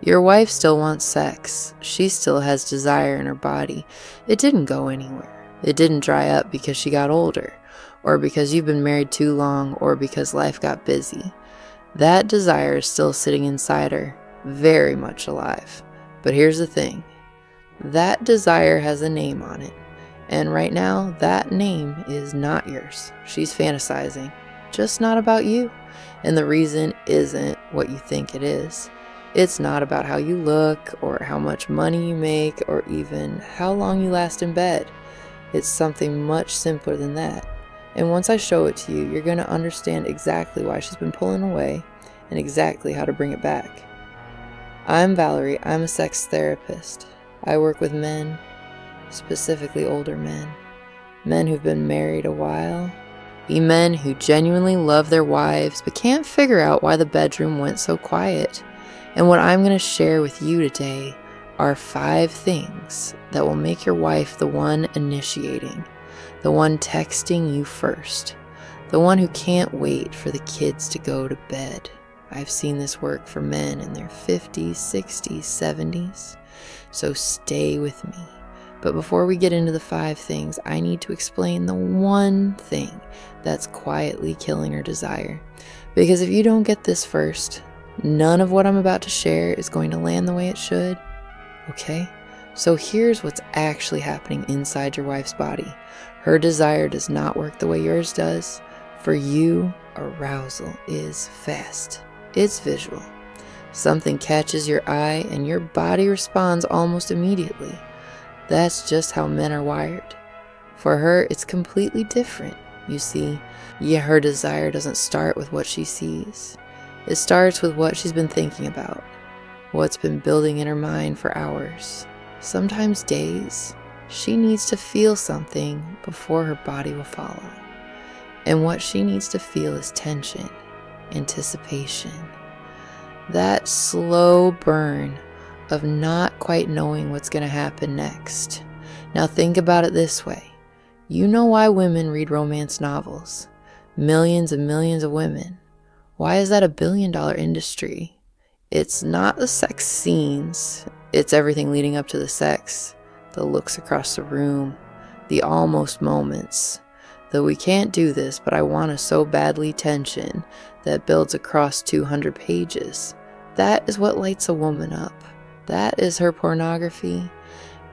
Your wife still wants sex. She still has desire in her body. It didn't go anywhere. It didn't dry up because she got older, or because you've been married too long, or because life got busy. That desire is still sitting inside her, very much alive. But here's the thing. That desire has a name on it. And right now, that name is not yours. She's fantasizing, just not about you. And the reason isn't what you think it is. It's not about how you look, or how much money you make, or even how long you last in bed. It's something much simpler than that. And once I show it to you, you're going to understand exactly why she's been pulling away and exactly how to bring it back. I'm Valerie. I'm a sex therapist. I work with men, specifically older men. Men who've been married a while. Men who genuinely love their wives but can't figure out why the bedroom went so quiet. And what I'm going to share with you today are 5 things that will make your wife the one initiating, the one texting you first, the one who can't wait for the kids to go to bed. I've seen this work for men in their 50s, 60s, 70s, so stay with me. But before we get into the 5 things, I need to explain the one thing that's quietly killing her desire. Because if you don't get this first, none of what I'm about to share is going to land the way it should. Okay? So here's what's actually happening inside your wife's body. Her desire does not work the way yours does. For you, arousal is fast. It's visual. Something catches your eye and your body responds almost immediately. That's just how men are wired. For her, it's completely different. You see, her desire doesn't start with what she sees. It starts with what she's been thinking about, what's been building in her mind for hours, sometimes days. She needs to feel something before her body will follow. And what she needs to feel is tension, anticipation, that slow burn of not quite knowing what's going to happen next. Now think about it this way. You know why women read romance novels? Millions and millions of women. Why is that a billion-dollar industry? It's not the sex scenes. It's everything leading up to the sex. The looks across the room. The almost moments. The we can't do this, but I want to so badly tension that builds across 200 pages. That is what lights a woman up. That is her pornography.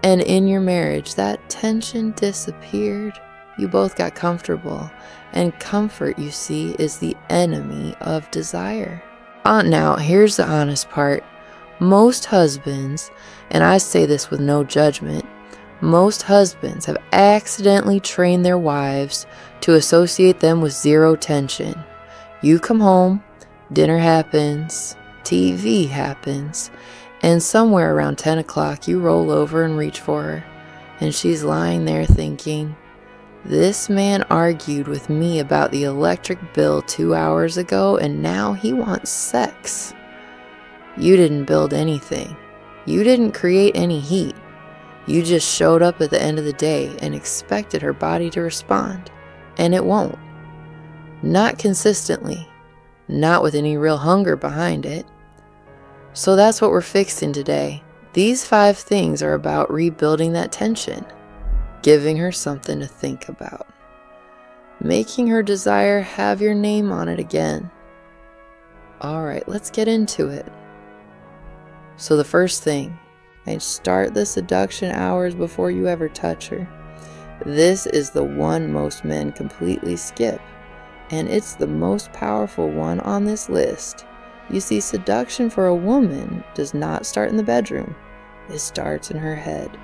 And in your marriage, that tension disappeared. You both got comfortable. And comfort, you see, is the enemy of desire. Now, here's the honest part. Most husbands, and I say this with no judgment, most husbands have accidentally trained their wives to associate them with zero tension. You come home, dinner happens, TV happens, and somewhere around 10 o'clock you roll over and reach for her, and she's lying there thinking, this man argued with me about the electric bill 2 hours ago, and now he wants sex. You didn't build anything. You didn't create any heat. You just showed up at the end of the day and expected her body to respond, and it won't. Not consistently. Not with any real hunger behind it. So that's what we're fixing today. These 5 things are about rebuilding that tension. Giving her something to think about. Making her desire have your name on it again. Alright, let's get into it. So the first thing, I'd start the seduction hours before you ever touch her. This is the one most men completely skip, and it's the most powerful one on this list. You see, seduction for a woman does not start in the bedroom. It starts in her head.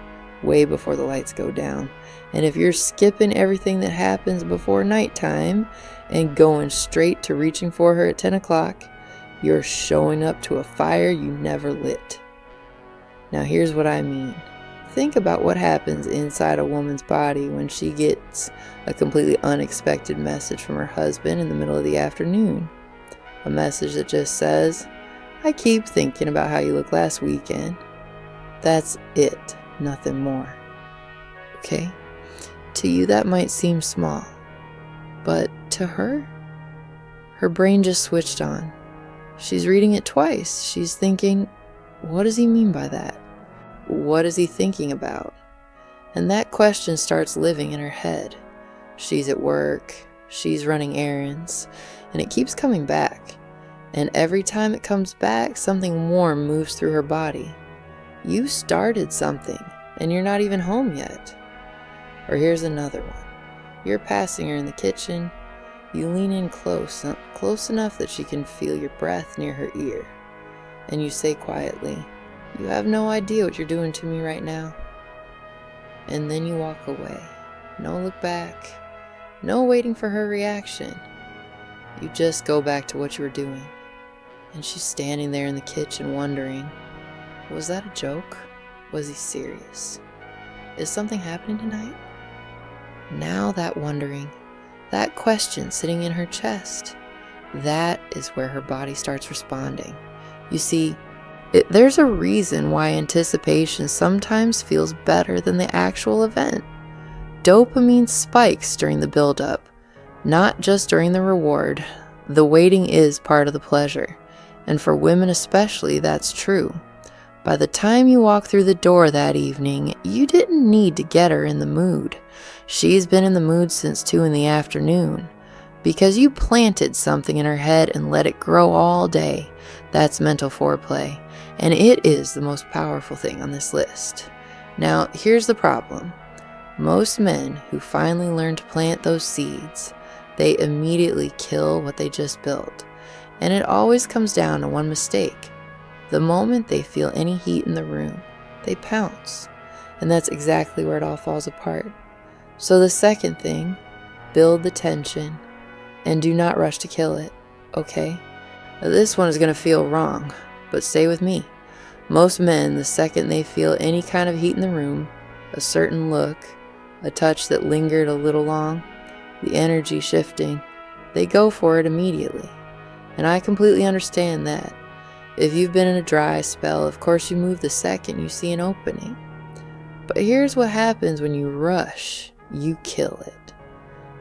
Way before the lights go down. And if you're skipping everything that happens before nighttime and going straight to reaching for her at 10 o'clock, you're showing up to a fire you never lit. Now here's what I mean. Think about what happens inside a woman's body when she gets a completely unexpected message from her husband in the middle of the afternoon. A message that just says, I keep thinking about how you looked last weekend. That's it. Nothing more. Okay? To you that might seem small, but to her brain just switched on. She's reading it twice. She's thinking, What does he mean by that? What is he thinking about? And that question starts living in her head. She's at work, she's running errands, and it keeps coming back. And every time it comes back, something warm moves through her body. You started something, and you're not even home yet. Or here's another one. You're passing her in the kitchen. You lean in close enough that she can feel your breath near her ear. And you say quietly, "You have no idea what you're doing to me right now." And then you walk away. No look back. No waiting for her reaction. You just go back to what you were doing. And she's standing there in the kitchen wondering, was that a joke? Was he serious? Is something happening tonight? Now that wondering, that question sitting in her chest, that is where her body starts responding. You see, there's a reason why anticipation sometimes feels better than the actual event. Dopamine spikes during the build-up, not just during the reward. The waiting is part of the pleasure, and for women especially, that's true. By the time you walk through the door that evening, you didn't need to get her in the mood. She's been in the mood since 2 in the afternoon. Because you planted something in her head and let it grow all day. That's mental foreplay, and it is the most powerful thing on this list. Now, here's the problem. Most men who finally learn to plant those seeds, they immediately kill what they just built. And it always comes down to one mistake. The moment they feel any heat in the room, they pounce. And that's exactly where it all falls apart. So the second thing, build the tension and do not rush to kill it, okay? Now this one is going to feel wrong, but stay with me. Most men, the second they feel any kind of heat in the room, a certain look, a touch that lingered a little long, the energy shifting, they go for it immediately. And I completely understand that. If you've been in a dry spell, of course you move the second you see an opening. But here's what happens when you rush. You kill it.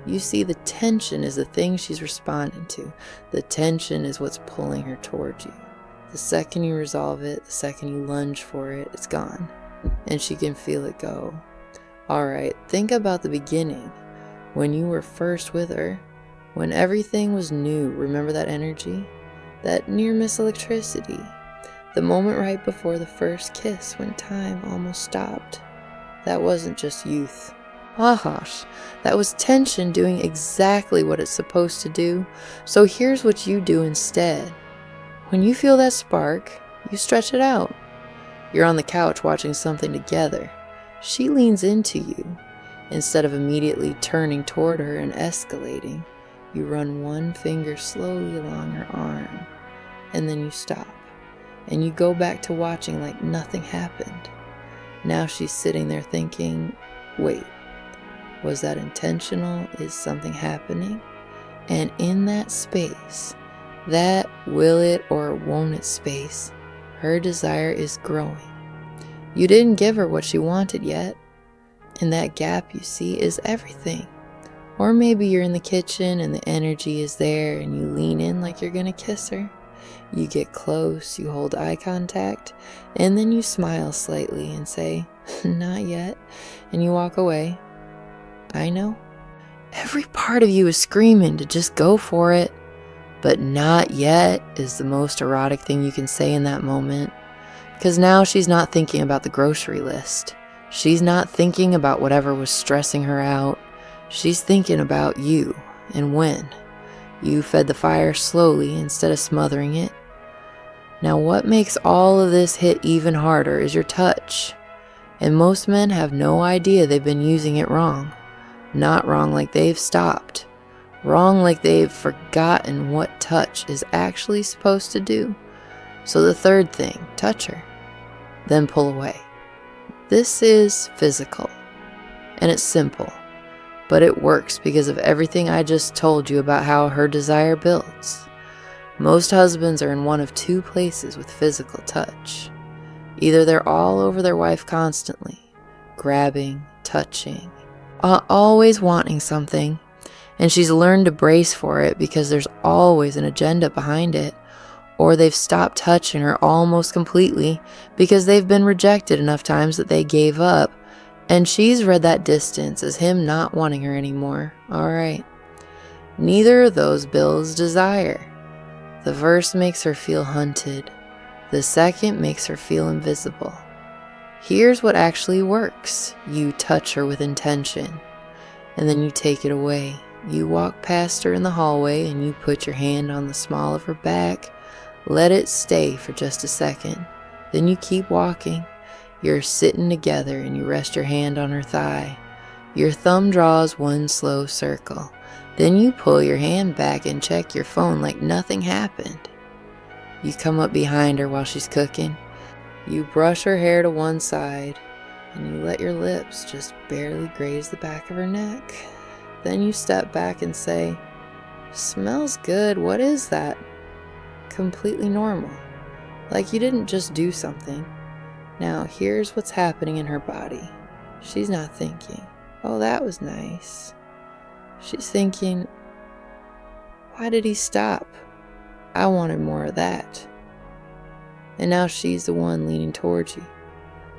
You see, the tension is the thing she's responding to. The tension is what's pulling her towards you. The second you resolve it, the second you lunge for it, it's gone. And she can feel it go. Alright, think about the beginning. When you were first with her. When everything was new. Remember that energy? That near-miss electricity. The moment right before the first kiss when time almost stopped. That wasn't just youth. Gosh, that was tension doing exactly what it's supposed to do. So here's what you do instead. When you feel that spark, you stretch it out. You're on the couch watching something together. She leans into you. Instead of immediately turning toward her and escalating, you run one finger slowly along her arm. And then you stop. And you go back to watching like nothing happened. Now she's sitting there thinking, wait, was that intentional? Is something happening? And in that space, that will it or won't it space, her desire is growing. You didn't give her what she wanted yet. And that gap you see is everything. Or maybe you're in the kitchen and the energy is there and you lean in like you're gonna kiss her. You get close, you hold eye contact, and then you smile slightly and say, "Not yet," and you walk away. I know. Every part of you is screaming to just go for it, but "not yet" is the most erotic thing you can say in that moment, because now she's not thinking about the grocery list. She's not thinking about whatever was stressing her out. She's thinking about you and when. You fed the fire slowly instead of smothering it. Now what makes all of this hit even harder is your touch. And most men have no idea they've been using it wrong. Not wrong like they've stopped. Wrong like they've forgotten what touch is actually supposed to do. So the third thing, touch her. Then pull away. This is physical. And it's simple. But it works because of everything I just told you about how her desire builds. Most husbands are in one of two places with physical touch. Either they're all over their wife constantly, grabbing, touching, always wanting something, and she's learned to brace for it because there's always an agenda behind it. or they've stopped touching her almost completely because they've been rejected enough times that they gave up, and she's read that distance as him not wanting her anymore. All right. Neither of those builds desire. The first makes her feel hunted. The second makes her feel invisible. Here's what actually works. You touch her with intention, and then you take it away. You walk past her in the hallway and you put your hand on the small of her back. Let it stay for just a second. Then you keep walking. You're sitting together and you rest your hand on her thigh. Your thumb draws one slow circle. Then you pull your hand back and check your phone like nothing happened. You come up behind her while she's cooking. You brush her hair to one side and you let your lips just barely graze the back of her neck. Then you step back and say, "Smells good. What is that?" Completely normal. Like you didn't just do something. Now here's what's happening in her body. She's not thinking, "Oh, that was nice." She's thinking, "Why did he stop? I wanted more of that." And now she's the one leaning towards you,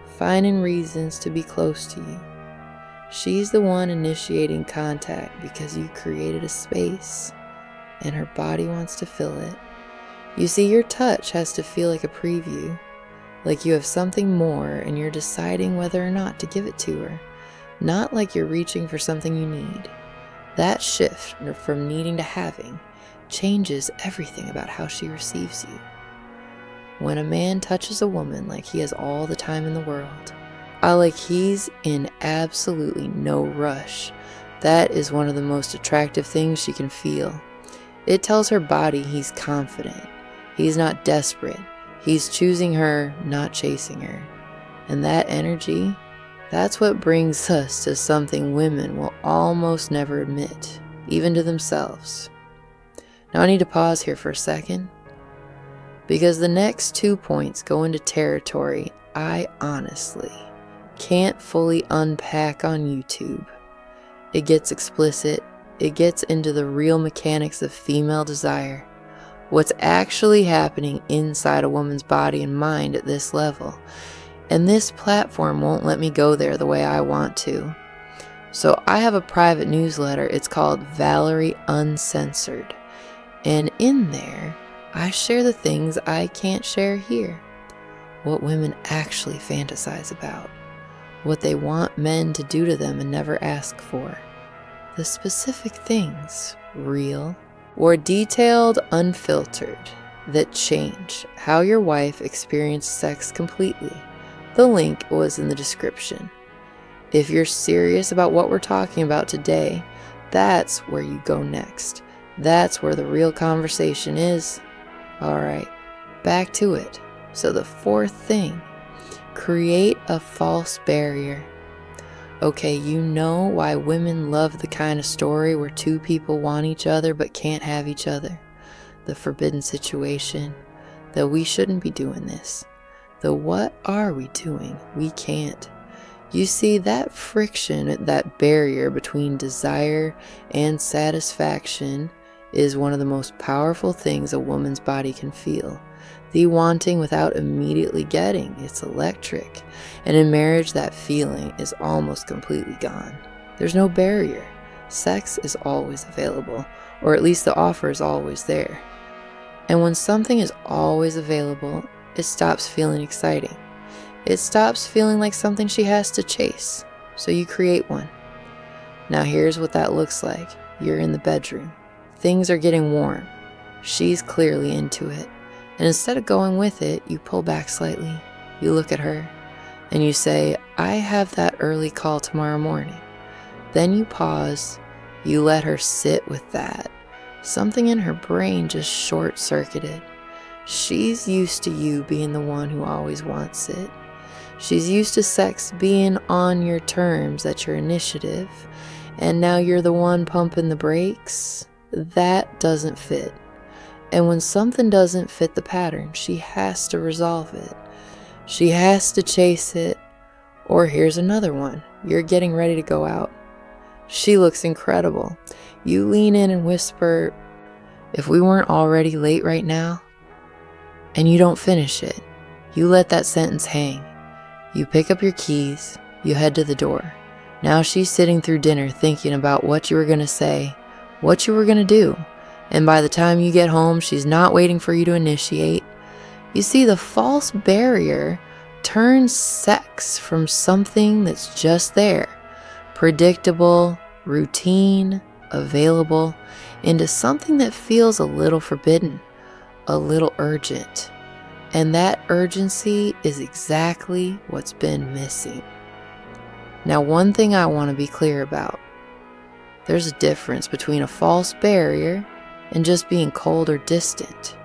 finding reasons to be close to you. She's the one initiating contact because you created a space and her body wants to fill it. You see, your touch has to feel like a preview, like you have something more and you're deciding whether or not to give it to her, not like you're reaching for something you need. That shift from needing to having changes everything about how she receives you. When a man touches a woman like he has all the time in the world, like he's in absolutely no rush, that is one of the most attractive things she can feel. It tells her body he's confident. He's not desperate. He's choosing her, not chasing her. And that energy, that's what brings us to something women will almost never admit, even to themselves. Now I need to pause here for a second, because the next 2 points go into territory I honestly can't fully unpack on YouTube. It gets explicit. It gets into the real mechanics of female desire. What's actually happening inside a woman's body and mind at this level. And this platform won't let me go there the way I want to. So I have a private newsletter. It's called Valerie Uncensored. And in there, I share the things I can't share here. What women actually fantasize about. What they want men to do to them and never ask for. The specific things, real or detailed, unfiltered, that change how your wife experienced sex completely. The link was in the description. If you're serious about what we're talking about today, that's where you go next. That's where the real conversation is. All right, back to it. So the fourth thing, create a false barrier. Okay, you know why women love the kind of story where two people want each other but can't have each other. The forbidden situation. The we shouldn't be doing this. The what are we doing? We can't. You see, that friction, that barrier between desire and satisfaction is one of the most powerful things a woman's body can feel. The wanting without immediately getting. It's electric. And in marriage, that feeling is almost completely gone. There's no barrier. Sex is always available, or at least the offer is always there. And when something is always available, it stops feeling exciting. It stops feeling like something she has to chase. So you create one. Now here's what that looks like. You're in the bedroom. Things are getting warm. She's clearly into it. And instead of going with it, you pull back slightly. You look at her and you say, "I have that early call tomorrow morning." Then you pause. You let her sit with that. Something in her brain just short-circuited. She's used to you being the one who always wants it. She's used to sex being on your terms, at your initiative. And now you're the one pumping the brakes. That doesn't fit. And when something doesn't fit the pattern, she has to resolve it. She has to chase it. Or here's another one. You're getting ready to go out. She looks incredible. You lean in and whisper, "If we weren't already late right now, and you don't finish it. You let that sentence hang. You pick up your keys, you head to the door. Now she's sitting through dinner thinking about what you were going to say, what you were going to do, and by the time you get home, she's not waiting for you to initiate. You see, the false barrier turns sex from something that's just there, predictable, routine, available, into something that feels a little forbidden, a little urgent. And that urgency is exactly what's been missing. Now, one thing I want to be clear about. There's a difference between a false barrier and just being cold or distant.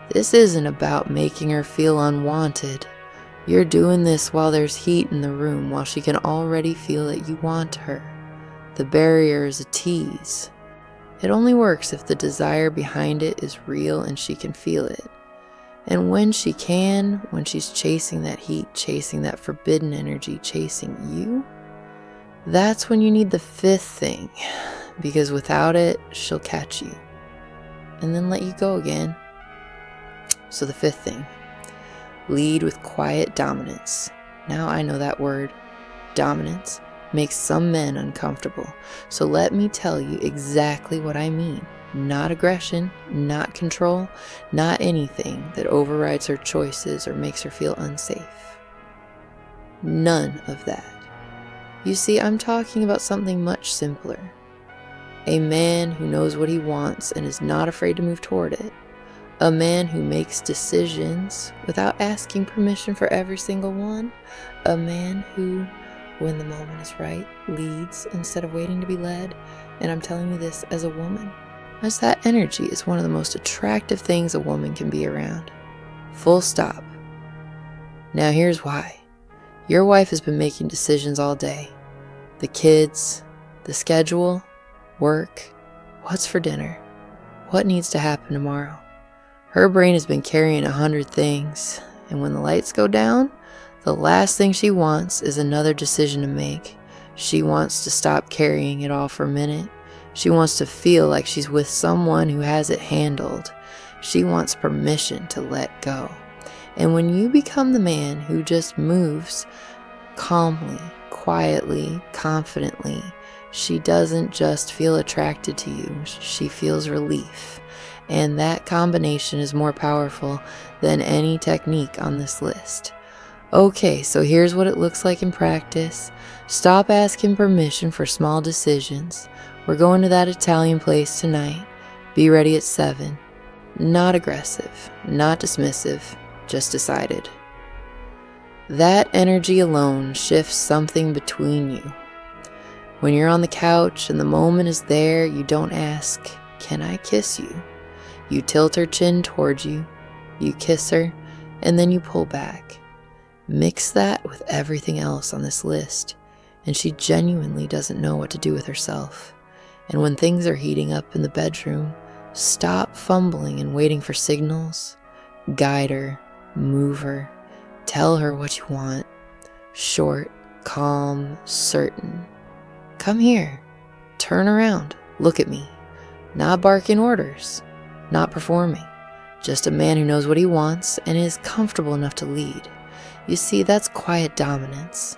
This isn't about making her feel unwanted. You're doing this while there's heat in the room, while she can already feel that you want her. The barrier is a tease. It only works if the desire behind it is real and she can feel it. And when she can, when she's chasing that heat, chasing that forbidden energy, chasing you, that's when you need the fifth thing, because without it, she'll catch you and then let you go again. So the fifth thing, lead with quiet dominance. Now I know that word, dominance, makes some men uncomfortable. So let me tell you exactly what I mean. Not aggression, not control, not anything that overrides her choices or makes her feel unsafe. None of that. You see, I'm talking about something much simpler. A man who knows what he wants and is not afraid to move toward it. A man who makes decisions without asking permission for every single one. A man who, when the moment is right, leads instead of waiting to be led. And I'm telling you this as a woman, as that energy is one of the most attractive things a woman can be around. Full stop. Now here's why. Your wife has been making decisions all day. The kids, the schedule, work, what's for dinner, what needs to happen tomorrow. Her brain has been carrying 100 things, and when the lights go down, the last thing she wants is another decision to make. She wants to stop carrying it all for a minute. She wants to feel like she's with someone who has it handled. She wants permission to let go. And when you become the man who just moves calmly, quietly, confidently, she doesn't just feel attracted to you, she feels relief. And that combination is more powerful than any technique on this list. Okay, so here's what it looks like in practice. Stop asking permission for small decisions. We're going to that Italian place tonight. Be ready at 7. Not aggressive, not dismissive, just decided. That energy alone shifts something between you. When you're on the couch and the moment is there, you don't ask, "Can I kiss you?" You tilt her chin towards you, you kiss her, and then you pull back. Mix that with everything else on this list, and she genuinely doesn't know what to do with herself. And when things are heating up in the bedroom, stop fumbling and waiting for signals. Guide her, move her, tell her what you want. Short, calm, certain. Come here, turn around, look at me. Not barking orders, not performing. Just a man who knows what he wants and is comfortable enough to lead. You see, that's quiet dominance.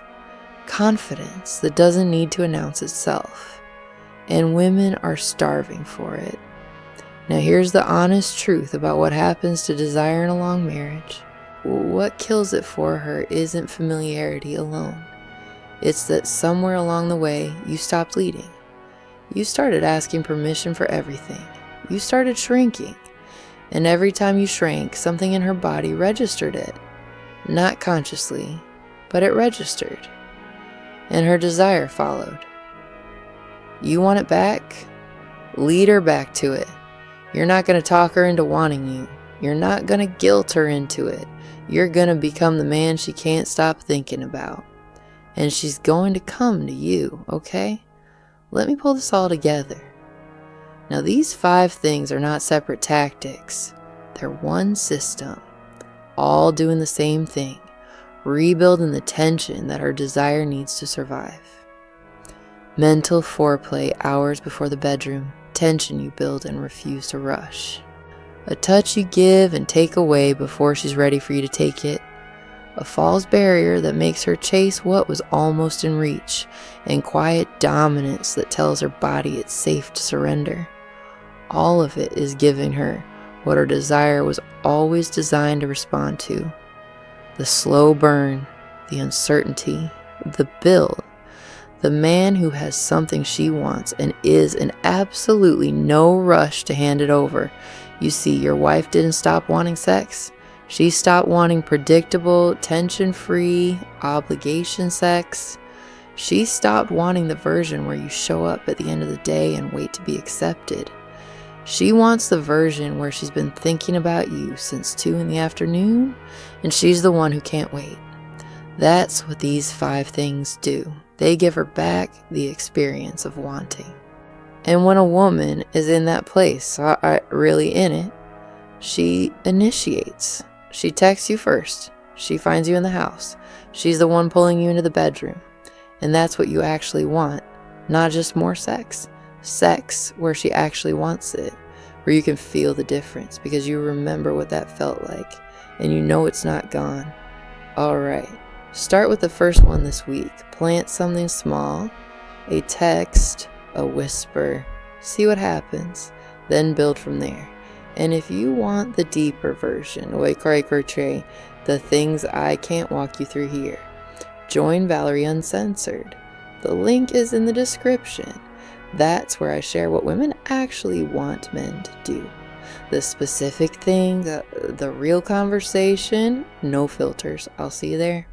Confidence that doesn't need to announce itself. And women are starving for it. Now here's the honest truth about what happens to desire in a long marriage. What kills it for her isn't familiarity alone. It's that somewhere along the way, you stopped leading. You started asking permission for everything. You started shrinking. And every time you shrank, something in her body registered it. Not consciously, but it registered. And her desire followed. You want it back? Lead her back to it. You're not going to talk her into wanting you. You're not going to guilt her into it. You're going to become the man she can't stop thinking about. And she's going to come to you, okay? Let me pull this all together. Now, these 5 things are not separate tactics. They're one system, all doing the same thing, rebuilding the tension that her desire needs to survive. Mental foreplay hours before the bedroom, tension you build and refuse to rush. A touch you give and take away before she's ready for you to take it. A false barrier that makes her chase what was almost in reach, and quiet dominance that tells her body it's safe to surrender. All of it is giving her what her desire was always designed to respond to. The slow burn, the uncertainty, the build. The man who has something she wants and is in absolutely no rush to hand it over. You see, your wife didn't stop wanting sex. She stopped wanting predictable, tension-free, obligation sex. She stopped wanting the version where you show up at the end of the day and wait to be accepted. She wants the version where she's been thinking about you since 2 in the afternoon, and she's the one who can't wait. That's what these 5 things do. They give her back the experience of wanting. And when a woman is in that place, really in it, she initiates. She texts you first. She finds you in the house. She's the one pulling you into the bedroom. And that's what you actually want. Not just more sex. Sex where she actually wants it. Where you can feel the difference because you remember what that felt like. And you know it's not gone. Alright. Start with the first one this week. Plant something small. A text. A whisper. See what happens. Then build from there. And if you want the deeper version, the things I can't walk you through here, join Valerie Uncensored. The link is in the description. That's where I share what women actually want men to do. The specific thing, the real conversation, no filters. I'll see you there.